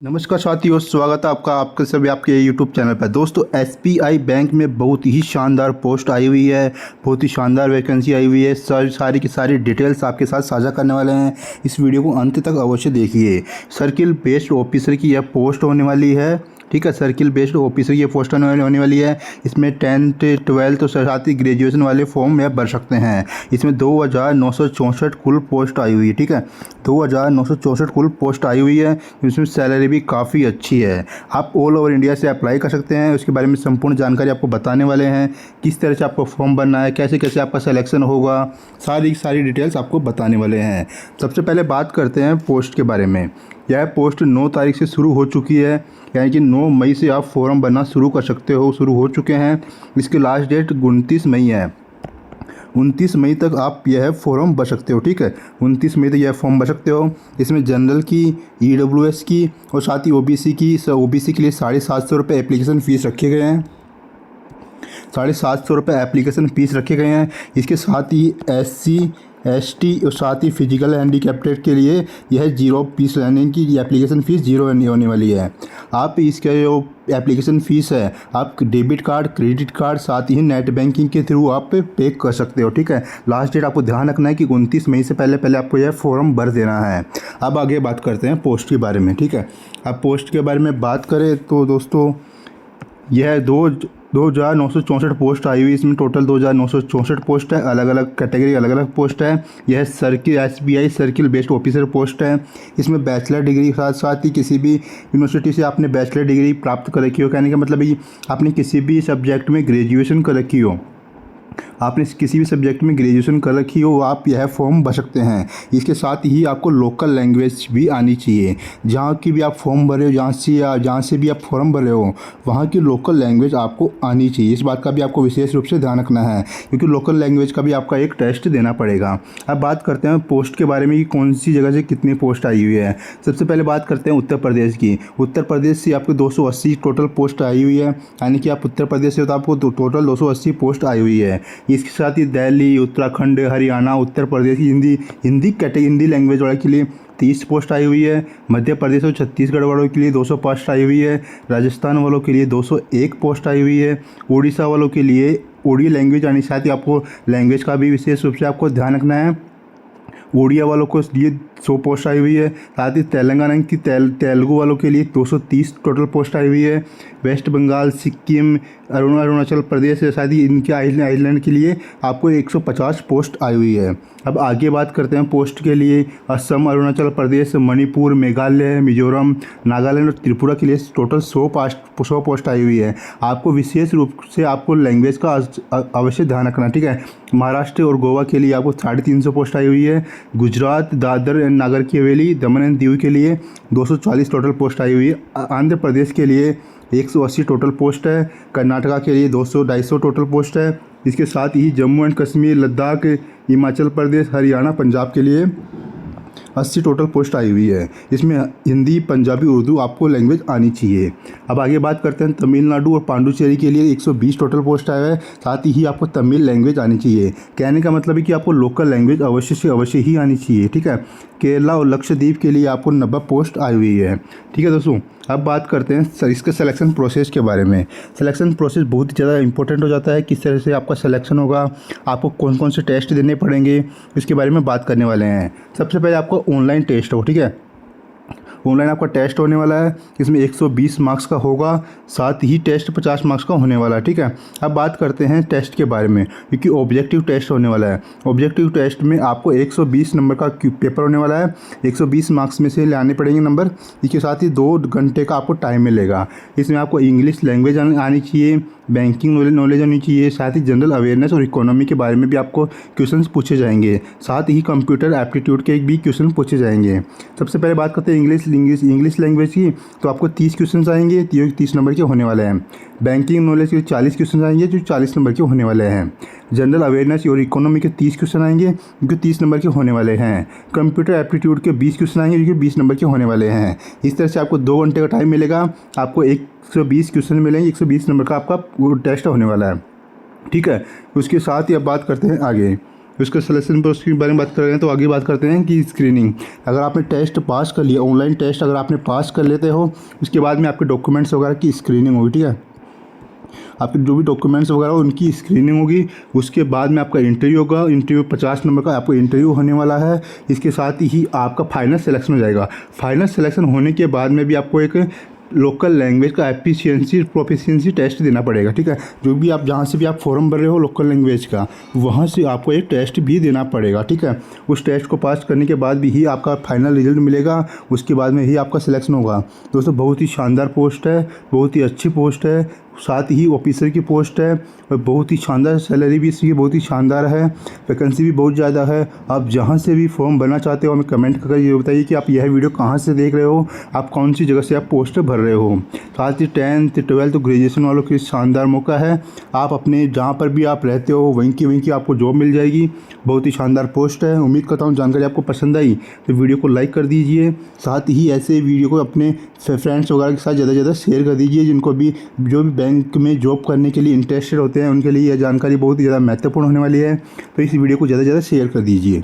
नमस्कार साथियों, स्वागत है आपका आपके सभी आपके यूट्यूब चैनल पर। दोस्तों, एसबीआई बैंक में बहुत ही शानदार पोस्ट आई हुई है, बहुत ही शानदार वैकेंसी आई हुई है। सारी की सारी डिटेल्स आपके साथ साझा करने वाले हैं। इस वीडियो को अंत तक अवश्य देखिए। सर्किल बेस्ड ऑफिसर की यह पोस्ट होने वाली है, ठीक है। सर्किल बेस्ड ऑफिसर की पोस्ट होने वाली है। इसमें 10th 12th और साथ ही ग्रेजुएशन वाले फॉर्म यह भर सकते हैं। इसमें 2964 कुल पोस्ट आई हुई है, ठीक है। 2964 कुल पोस्ट आई हुई है। इसमें सैलरी भी काफ़ी अच्छी है। आप ऑल ओवर इंडिया से अप्लाई कर सकते हैं। उसके बारे में संपूर्ण जानकारी आपको बताने वाले हैं। किस तरह से आपको फॉर्म भरना है, कैसे कैसे आपका सिलेक्शन होगा, सारी डिटेल्स आपको बताने वाले हैं। सबसे पहले बात करते हैं पोस्ट के बारे में। यह पोस्ट 9 तारीख से शुरू हो चुकी है, यानी कि 9 मई से आप फॉर्म भरना शुरू कर सकते हो, शुरू हो चुके हैं। इसकी लास्ट डेट 29 मई है। 29 मई तक आप यह फॉर्म भर सकते हो, ठीक है। 29 मई तक यह फॉर्म भर सकते हो। इसमें जनरल की, ईडब्ल्यूएस की और साथ ही ओबीसी की, ओबीसी के लिए 750 रुपये एप्लीकेशन फ़ीस रखे गए हैं। 750 रुपये एप्लीकेशन फ़ीस रखे गए हैं। इसके साथ ही एससी एसटी और साथ ही फिजिकल हैंडीकैप्टेड के लिए यह 0 फीस, यानी कि एप्लीकेशन फ़ीस 0 होने वाली है। आप इसका जो एप्लीकेशन फ़ीस है, आप डेबिट कार्ड, क्रेडिट कार्ड, साथ ही नेट बैंकिंग के थ्रू आप पे कर सकते हो, ठीक है। लास्ट डेट आपको ध्यान रखना है कि 29 मई से पहले आपको यह फॉर्म भर देना है। अब आगे बात करते हैं पोस्ट के बारे में, ठीक है। अब पोस्ट के बारे में बात करें तो दोस्तों, यह 2964 पोस्ट आई हुई। इसमें टोटल 2964 पोस्ट है। अलग अलग कैटेगरी, अलग अलग पोस्ट है। यह circle SBI circle based officer post है। इसमें बैचलर डिग्री के साथ साथ ही किसी भी यूनिवर्सिटी से आपने बैचलर डिग्री प्राप्त कर रखी हो, कहने का मतलब है कि आपने किसी भी सब्जेक्ट में ग्रेजुएशन कर रखी हो, आपने किसी भी सब्जेक्ट में ग्रेजुएशन कर रखी हो, आप यह फॉर्म भर सकते हैं। इसके साथ ही आपको लोकल लैंग्वेज भी आनी चाहिए। जहाँ की भी आप फॉर्म भरे हो, जहाँ से भी आप फॉर्म भरे हो, वहाँ की लोकल लैंग्वेज आपको आनी चाहिए। इस बात का भी आपको विशेष रूप से ध्यान रखना है, क्योंकि लोकल लैंग्वेज का भी आपका एक टेस्ट देना पड़ेगा। अब बात करते हैं पोस्ट के बारे में कि कौन सी जगह से कितनी पोस्ट आई हुई है। सबसे पहले बात करते हैं उत्तर प्रदेश की। उत्तर प्रदेश से आपको 280 टोटल पोस्ट आई हुई है, यानी कि आप उत्तर प्रदेश से हो तो आपको टोटल 280 पोस्ट आई हुई है। इसके साथ ही दिल्ली, उत्तराखंड, हरियाणा, उत्तर प्रदेश की हिंदी लैंग्वेज वाले के लिए 30 पोस्ट आई हुई है। मध्य प्रदेश और छत्तीसगढ़ वालों के लिए 200 पोस्ट आई हुई है। राजस्थान वालों के लिए 201 पोस्ट आई हुई है। उड़ीसा वालों के लिए उड़ी लैंग्वेज, यानी साथ ही आपको लैंग्वेज का भी विशेष रूप से आपको ध्यान रखना है। उड़िया वालों को लिए 100 पोस्ट आई हुई है। साथ ही तेलंगाना की तेलुगु वालों के लिए 230 टोटल पोस्ट आई हुई है। वेस्ट बंगाल, सिक्किम, अरुणाचल प्रदेश, साथ ही इनके आइलैंड के लिए आपको 150 पोस्ट आई हुई है। अब आगे बात करते हैं पोस्ट के लिए। असम, अरुणाचल प्रदेश, मणिपुर, मेघालय, मिजोरम, नागालैंड और त्रिपुरा के लिए टोटल 100 पोस्ट आई हुई है। आपको विशेष रूप से आपको लैंग्वेज का अवश्य ध्यान रखना, ठीक है। महाराष्ट्र और गोवा के लिए आपको 350 पोस्ट आई हुई है। गुजरात, दादर एंड नागर की हवेली, दमन एंड दीव के लिए 240 टोटल पोस्ट आई हुई है। आंध्र प्रदेश के लिए 180 टोटल पोस्ट है। कर्नाटका के लिए 200-250 टोटल पोस्ट है। इसके साथ ही जम्मू एंड कश्मीर, लद्दाख, हिमाचल प्रदेश, हरियाणा, पंजाब के लिए 80 टोटल पोस्ट आई हुई है। इसमें हिंदी, पंजाबी, उर्दू आपको लैंग्वेज आनी चाहिए। अब आगे बात करते हैं तमिलनाडु और पांडुचेरी के लिए 120 टोटल पोस्ट आया है। साथ ही आपको तमिल लैंग्वेज आनी चाहिए। कहने का मतलब है कि आपको लोकल लैंग्वेज अवश्य से अवश्य ही आनी चाहिए, ठीक है। केरला और लक्षद्वीप के लिए आपको 90 पोस्ट आई हुई है, ठीक है दोस्तों। अब बात करते हैं इसके सिलेक्शन प्रोसेस के बारे में। सिलेक्शन प्रोसेस बहुत ही ज़्यादा इंपॉर्टेंट हो जाता है। किस तरह से आपका सिलेक्शन होगा, आपको कौन कौन से टेस्ट देने पड़ेंगे, इसके बारे में बात करने वाले हैं। सबसे पहले आपको ऑनलाइन टेस्ट हो, ठीक है। ऑनलाइन आपका टेस्ट होने वाला है। इसमें 120 मार्क्स का होगा। साथ ही टेस्ट 50 मार्क्स का होने वाला है, ठीक है। अब बात करते हैं टेस्ट के बारे में, क्योंकि ऑब्जेक्टिव टेस्ट होने वाला है। ऑब्जेक्टिव टेस्ट में आपको 120 नंबर का पेपर होने वाला है। 120 मार्क्स में से लाने पड़ेंगे नंबर। इसके साथ ही 2 घंटे का आपको टाइम मिलेगा। इसमें आपको इंग्लिश लैंग्वेज आनी चाहिए, बैंकिंग नॉलेज आनी चाहिए, साथ ही जनरल अवेयरनेस और इकोनॉमी के बारे में भी आपको क्वेश्चंस पूछे जाएंगे। साथ ही कंप्यूटर एप्टीट्यूड के भी क्वेश्चन पूछे जाएंगे। सबसे पहले बात करते हैं इंग्लिश लैंग्वेज की, तो आपको 30 क्वेश्चन आएंगे, 30 नंबर के होने वाले हैं। बैंकिंग नॉलेज के 40 क्वेश्चन आएंगे, जो 40 नंबर के होने वाले हैं। जनरल अवेयरनेस और इकोनॉमी के 30 क्वेश्चन आएंगे, जो 30 नंबर के होने वाले हैं। कंप्यूटर एप्टीट्यूड के 20 क्वेश्चन आएंगे, जो 20 नंबर के होने वाले हैं। इस तरह से आपको 2 घंटे का टाइम मिलेगा। आपको 120 क्वेश्चन मिलेंगे, 120 नंबर का आपका टेस्ट होने वाला है, ठीक है। उसके साथ ही अब बात करते हैं आगे। उसके सिलेक्शन पर उसके बारे में बात कर रहे हैं तो आगे बात करते हैं कि स्क्रीनिंग। अगर आपने टेस्ट पास कर लिया, ऑनलाइन टेस्ट अगर आपने पास कर लेते हो, उसके बाद में आपके डॉक्यूमेंट्स वगैरह की स्क्रीनिंग होगी, ठीक है। आपके जो भी डॉक्यूमेंट्स वगैरह हो उनकी स्क्रीनिंग होगी। उसके बाद में आपका इंटरव्यू होगा। इंटरव्यू 50 नंबर का आपको इंटरव्यू होने वाला है। इसके साथ ही आपका फाइनल सिलेक्शन हो जाएगा। फाइनल सिलेक्शन होने के बाद में भी आपको एक लोकल लैंग्वेज का प्रोफिशिएंसी टेस्ट देना पड़ेगा, ठीक है। जो भी आप जहाँ से भी आप फॉर्म भर रहे हो लोकल लैंग्वेज का, वहाँ से आपको एक टेस्ट भी देना पड़ेगा, ठीक है। उस टेस्ट को पास करने के बाद भी ही आपका फाइनल रिजल्ट मिलेगा। उसके बाद में ही आपका सिलेक्शन होगा। दोस्तों बहुत ही शानदार पोस्ट है, बहुत ही अच्छी पोस्ट है, साथ ही ऑफिसर की पोस्ट है और बहुत ही शानदार सैलरी भी इसकी बहुत ही शानदार है। वैकेंसी भी बहुत ज़्यादा है। आप जहाँ से भी फॉर्म भरना चाहते हो हमें कमेंट करके ये बताइए कि आप यह वीडियो कहाँ से देख रहे हो, आप कौन सी जगह से आप पोस्ट भर रहे हो। साथ ही 10th 12th ग्रेजुएशन वालों के लिए शानदार मौका है। आप अपने जहाँ पर भी आप रहते हो वहीं की आपको जॉब मिल जाएगी। बहुत ही शानदार पोस्ट है। उम्मीद करता हूँ जानकारी आपको पसंद आई तो वीडियो को लाइक कर दीजिए। साथ ही ऐसे वीडियो को अपने फ्रेंड्स वगैरह के साथ ज़्यादा से ज़्यादा शेयर कर दीजिए, जिनको भी जो भी बैंक में जॉब करने के लिए इंटरेस्टेड होते हैं उनके लिए यह जानकारी बहुत ही ज़्यादा महत्वपूर्ण होने वाली है। तो इस वीडियो को ज़्यादा से ज़्यादा शेयर कर दीजिए।